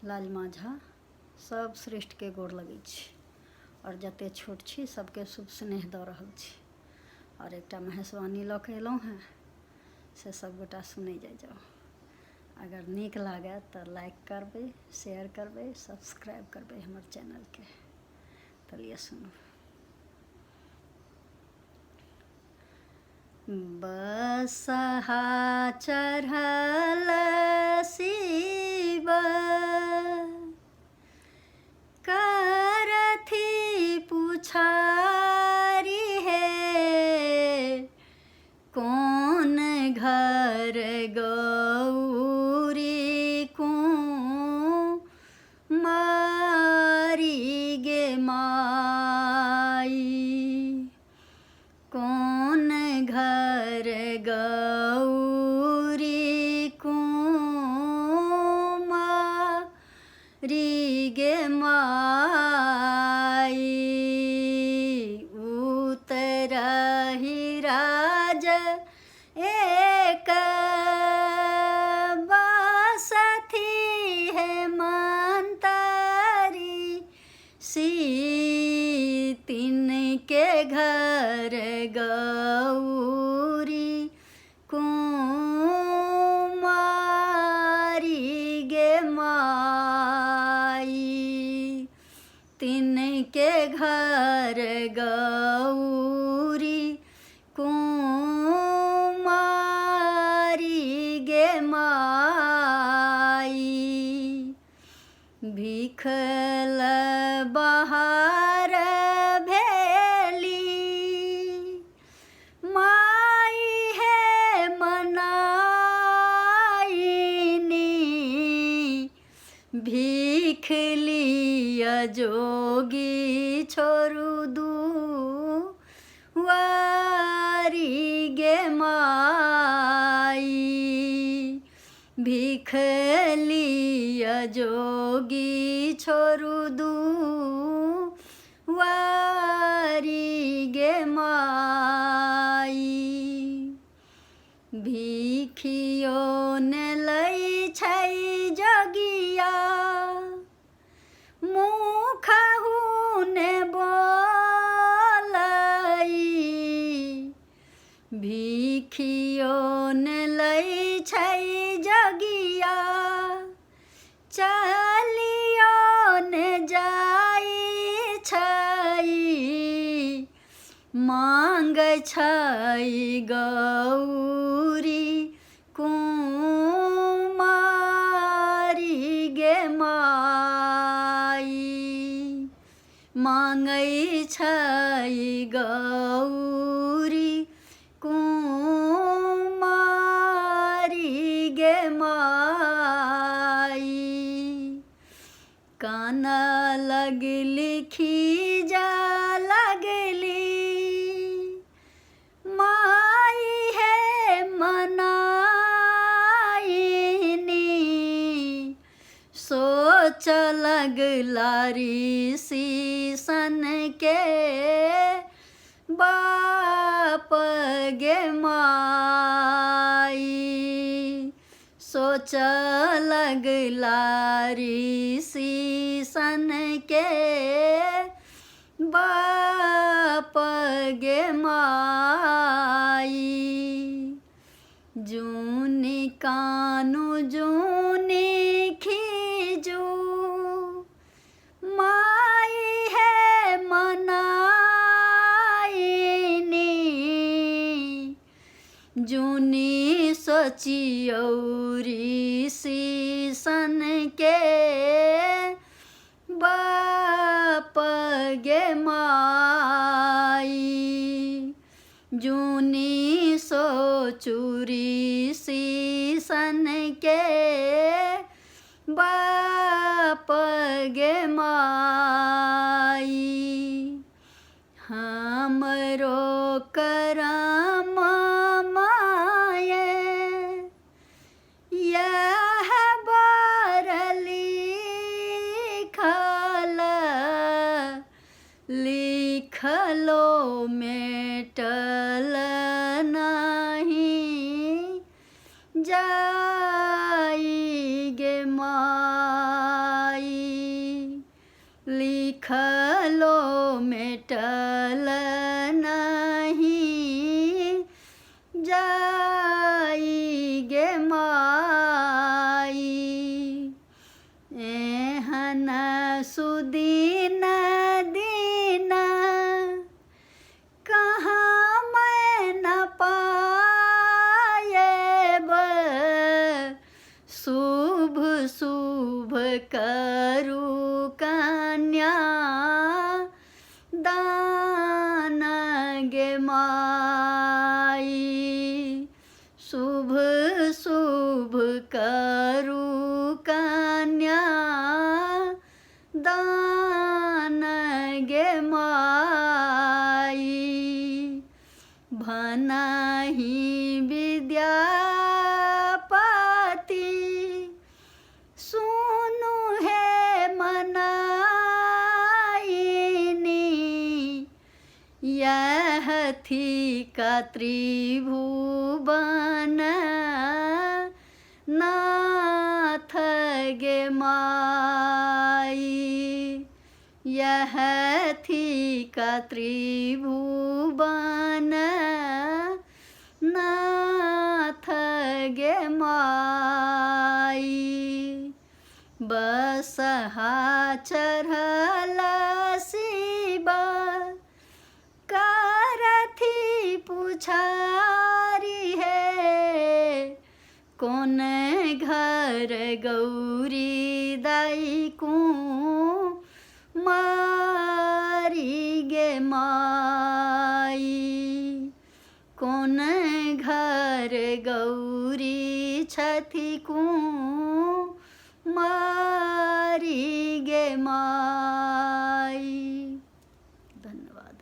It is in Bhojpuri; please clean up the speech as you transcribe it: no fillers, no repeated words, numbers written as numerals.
लाल माझा सब श्रेष्ठ के गोर लगै छी और जते छोट छी सबके शुभ स्नेह दऽ रहल छी और एकटा महेशवाणी लऽ के एलहुँ हैं से सब गोटा सुनै जाओ। अगर नीक लागे तो लाइक करबे, शेयर करबे, सब्सक्राइब करबे हमर चैनल के। चलिए सुनो। बसहा चढ़ल शिव करथी पुछारी है, कौन घर गौरी को मारी गे माई, कौन घर गौरी को मारी गे माई, उतरहि राज एक बसथी है मंतरी सी, तिनके घर गौरी कुमारी गे माई, तिनके घर गौरी कुमारी गे माई, भिखल बहार भेली माई है मनाइनी, भीख लिया जोगी छोरु दुआरी गे माई, भीख लिया जोगी छोरु दुआरी गे माई, भिखियो ने लै छै जोगिया मुखहु ने बोलै, भिखियो ने लै छै जोगिया चलियो ने जाइ छै, मांगै छै गौरी कुमारी गे माई, मांगै छै गौरी कुमारी गे माई, काना लगली खीजा लगली माई है मनाइनी, सोच लगला ऋषि सन के बाप गे माई, सोच लगला ऋषि सन के बाप गे माई, जूनी कानु जूनी खीजू माई है मनाइनी, जूनी सोचियो ऋषि सन के बाप गे माई, जूनी सोचू ऋषि सन के बाप गे माई, हमरो करम माये यह बर लिखल, लिखलो मेटल नहीं जाई गे माँ। लिखलो मेटल नहीं जाई गे माई। एहन सुदीन दीन कहाँ मैं न पाएब। शुभ शुभ करू कन्या दान गे माई। शुभ शुभ करू कन्या दान गे माई। भनहि विद्यापति सुनु हे मनाइनी। यह थी का त्रिभुवन नाथ गे माई। यह थी का त्रिभुवन नाथ गे माई। बसहा चढ़ल शिव करथी पुछारी है। कौन घर गौरी दाई को मारी गे माई। कौन घर गौरी छथी को मारी गे माई। धन्यवाद।